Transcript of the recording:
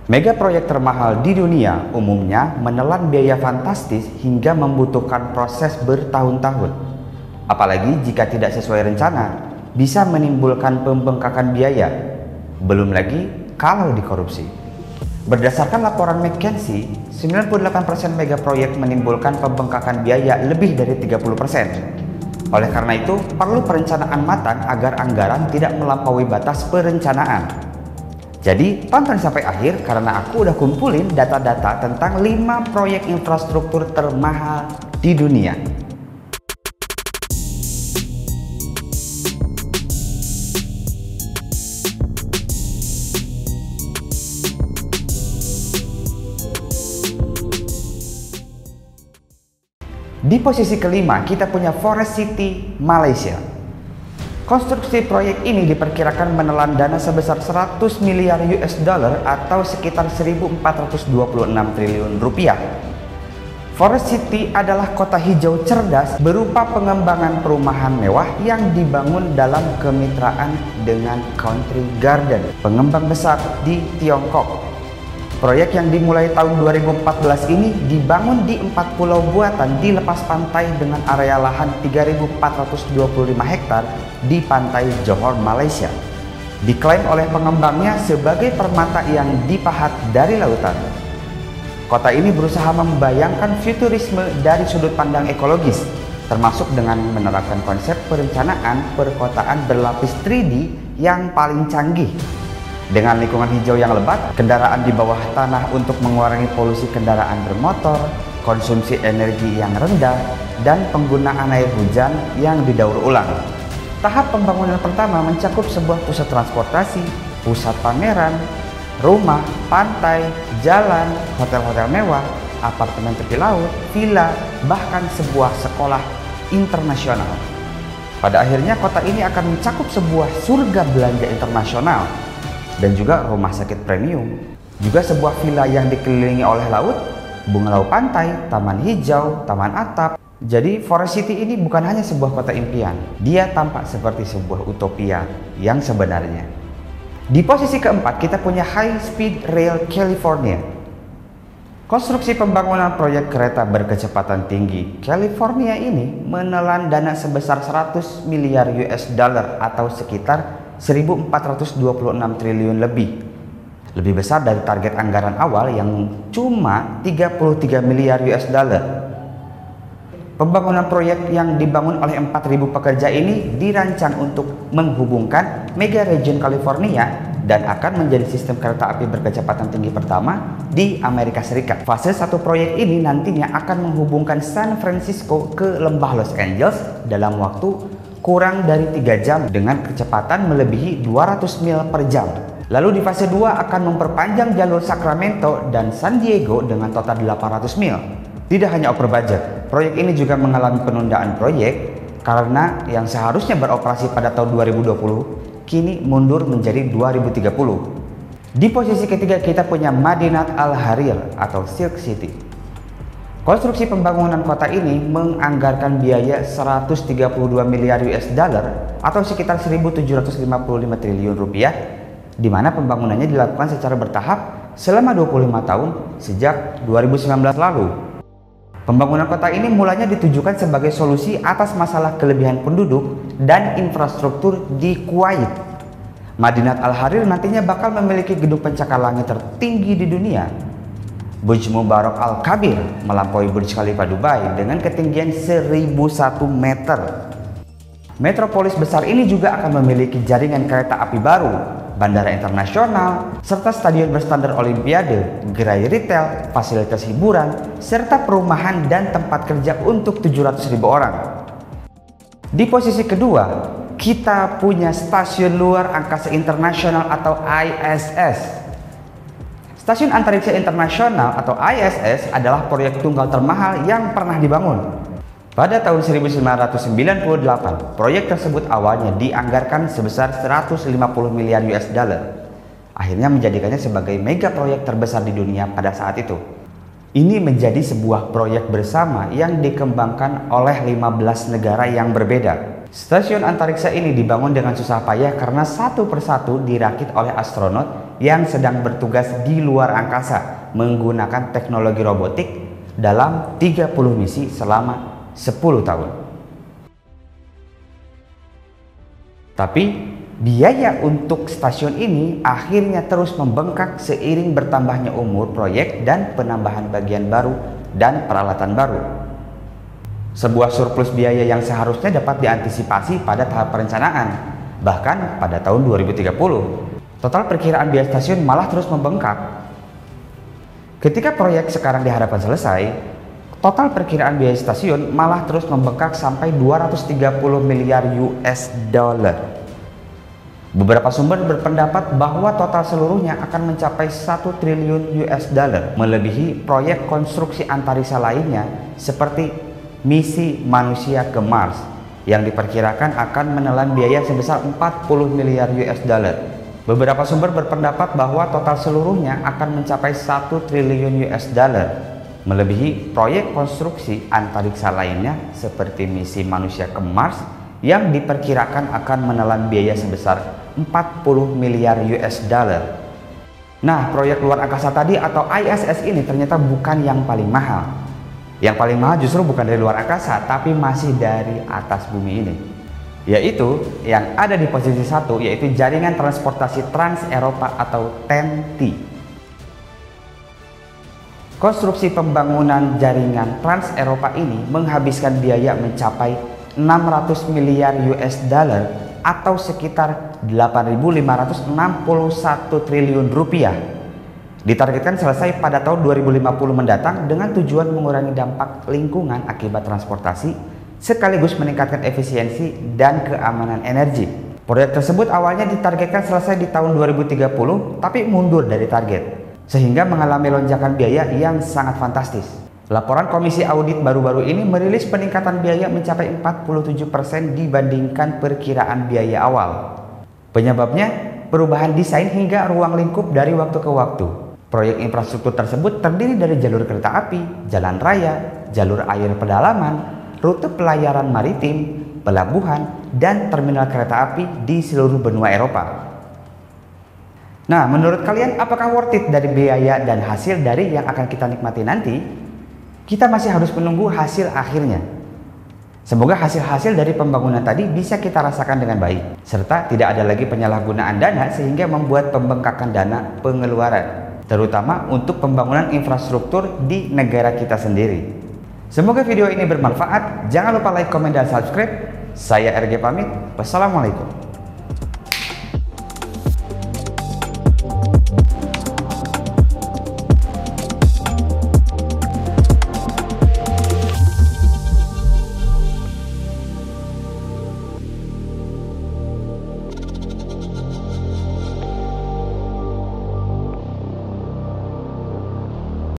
Mega proyek termahal di dunia umumnya menelan biaya fantastis hingga membutuhkan proses bertahun-tahun. Apalagi jika tidak sesuai rencana, bisa menimbulkan pembengkakan biaya. Belum lagi kalau dikorupsi. Berdasarkan laporan McKinsey, 98% mega proyek menimbulkan pembengkakan biaya lebih dari 30%. Oleh karena itu, perlu perencanaan matang agar anggaran tidak melampaui batas perencanaan. Jadi tonton sampai akhir karena aku udah kumpulin data-data tentang 5 proyek infrastruktur termahal di dunia. Di posisi kelima kita punya Forest City, Malaysia. Konstruksi proyek ini diperkirakan menelan dana sebesar 100 miliar US dollar atau sekitar 1.426 triliun rupiah. Forest City adalah kota hijau cerdas berupa pengembangan perumahan mewah yang dibangun dalam kemitraan dengan Country Garden, pengembang besar di Tiongkok. Proyek yang dimulai tahun 2014 ini dibangun di 4 pulau buatan di lepas pantai dengan area lahan 3.425 hektar di pantai Johor, Malaysia. Diklaim oleh pengembangnya sebagai permata yang dipahat dari lautan. Kota ini berusaha membayangkan futurisme dari sudut pandang ekologis, termasuk dengan menerapkan konsep perencanaan perkotaan berlapis 3D yang paling canggih. Dengan lingkungan hijau yang lebat, kendaraan di bawah tanah untuk mengurangi polusi kendaraan bermotor, konsumsi energi yang rendah, dan penggunaan air hujan yang didaur ulang. Tahap pembangunan pertama mencakup sebuah pusat transportasi, pusat pameran, rumah, pantai, jalan, hotel-hotel mewah, apartemen tepi laut, villa, bahkan sebuah sekolah internasional. Pada akhirnya kota ini akan mencakup sebuah surga belanja internasional dan juga rumah sakit premium, juga sebuah villa yang dikelilingi oleh laut, bungalow pantai, taman hijau, taman atap. Jadi Forest City ini bukan hanya sebuah kota impian, dia tampak seperti sebuah utopia yang sebenarnya. Di posisi keempat kita punya High Speed Rail California. Konstruksi pembangunan proyek kereta berkecepatan tinggi California ini menelan dana sebesar 100 miliar US dollar atau sekitar 1.426 triliun lebih. Lebih besar dari target anggaran awal yang cuma 33 miliar US dollar. Pembangunan proyek yang dibangun oleh 4.000 pekerja ini dirancang untuk menghubungkan mega region California dan akan menjadi sistem kereta api berkecepatan tinggi pertama di Amerika Serikat. Fase 1 proyek ini nantinya akan menghubungkan San Francisco ke lembah Los Angeles dalam waktu kurang dari 3 jam dengan kecepatan melebihi 200 mil per jam. Lalu di fase 2 akan memperpanjang jalur Sacramento dan San Diego dengan total 800 mil. Tidak hanya over budget, proyek ini juga mengalami penundaan proyek karena yang seharusnya beroperasi pada tahun 2020 kini mundur menjadi 2030. Di posisi ketiga kita punya Madinat Al Hariri atau Silk City. Konstruksi pembangunan kota ini menganggarkan biaya 132 miliar US dollar atau sekitar 1.755 triliun rupiah, di mana pembangunannya dilakukan secara bertahap selama 25 tahun sejak 2019 lalu. Pembangunan kota ini mulanya ditujukan sebagai solusi atas masalah kelebihan penduduk dan infrastruktur di Kuwait. Madinat Al Hariri nantinya bakal memiliki gedung pencakar langit tertinggi di dunia. Burj Mubarak Al Kabir melampaui Burj Khalifa Dubai dengan ketinggian 1.001 meter. Metropolis besar ini juga akan memiliki jaringan kereta api baru, bandara internasional, serta stadion berstandar olimpiade, gerai retail, fasilitas hiburan, serta perumahan dan tempat kerja untuk 700.000 orang. Di posisi kedua, kita punya Stasiun Luar Angkasa Internasional atau ISS. Stasiun Antariksa Internasional atau ISS adalah proyek tunggal termahal yang pernah dibangun. Pada tahun 1998, proyek tersebut awalnya dianggarkan sebesar 150 miliar US dollar. Akhirnya menjadikannya sebagai mega proyek terbesar di dunia pada saat itu. Ini menjadi sebuah proyek bersama yang dikembangkan oleh 15 negara yang berbeda. Stasiun antariksa ini dibangun dengan susah payah karena satu persatu dirakit oleh astronot yang sedang bertugas di luar angkasa menggunakan teknologi robotik dalam 30 misi selama 10 tahun. Tapi biaya untuk stasiun ini akhirnya terus membengkak seiring bertambahnya umur proyek dan penambahan bagian baru dan peralatan baru. Sebuah surplus biaya yang seharusnya dapat diantisipasi pada tahap perencanaan, bahkan pada tahun 2030. Total perkiraan biaya stasiun malah terus membengkak. Ketika proyek sekarang diharapkan selesai, total perkiraan biaya stasiun malah terus membengkak sampai 230 miliar US dollar. Beberapa sumber berpendapat bahwa total seluruhnya akan mencapai 1 triliun US dollar, melebihi proyek konstruksi antariksa lainnya seperti misi manusia ke Mars yang diperkirakan akan menelan biaya sebesar 40 miliar US dollar. Beberapa sumber berpendapat bahwa total seluruhnya akan mencapai 1 triliun US dollar, melebihi proyek konstruksi antariksa lainnya seperti misi manusia ke Mars yang diperkirakan akan menelan biaya sebesar 40 miliar US dollar. Nah, proyek luar angkasa tadi atau ISS ini ternyata bukan yang paling mahal. Yang paling mahal justru bukan dari luar angkasa, tapi masih dari atas bumi ini. Yaitu yang ada di posisi 1, yaitu jaringan transportasi Trans Eropa atau TEN-T. Konstruksi pembangunan jaringan Trans Eropa ini menghabiskan biaya mencapai 600 miliar US dollar atau sekitar 8.561 triliun rupiah. Ditargetkan selesai pada tahun 2050 mendatang dengan tujuan mengurangi dampak lingkungan akibat transportasi sekaligus meningkatkan efisiensi dan keamanan energi. Proyek tersebut awalnya ditargetkan selesai di tahun 2030 tapi mundur dari target sehingga mengalami lonjakan biaya yang sangat fantastis. Laporan Komisi Audit baru-baru ini merilis peningkatan biaya mencapai 47% dibandingkan perkiraan biaya awal. Penyebabnya perubahan desain hingga ruang lingkup dari waktu ke waktu. Proyek infrastruktur tersebut terdiri dari jalur kereta api, jalan raya, jalur air pedalaman, rute pelayaran maritim, pelabuhan, dan terminal kereta api di seluruh benua Eropa. Nah, menurut kalian apakah worth it dari biaya dan hasil dari yang akan kita nikmati nanti? Kita masih harus menunggu hasil akhirnya. Semoga hasil-hasil dari pembangunan tadi bisa kita rasakan dengan baik, serta tidak ada lagi penyalahgunaan dana sehingga membuat pembengkakan dana pengeluaran, terutama untuk pembangunan infrastruktur di negara kita sendiri. Semoga video ini bermanfaat. Jangan lupa like, komen, dan subscribe. Saya RG pamit. Wassalamualaikum.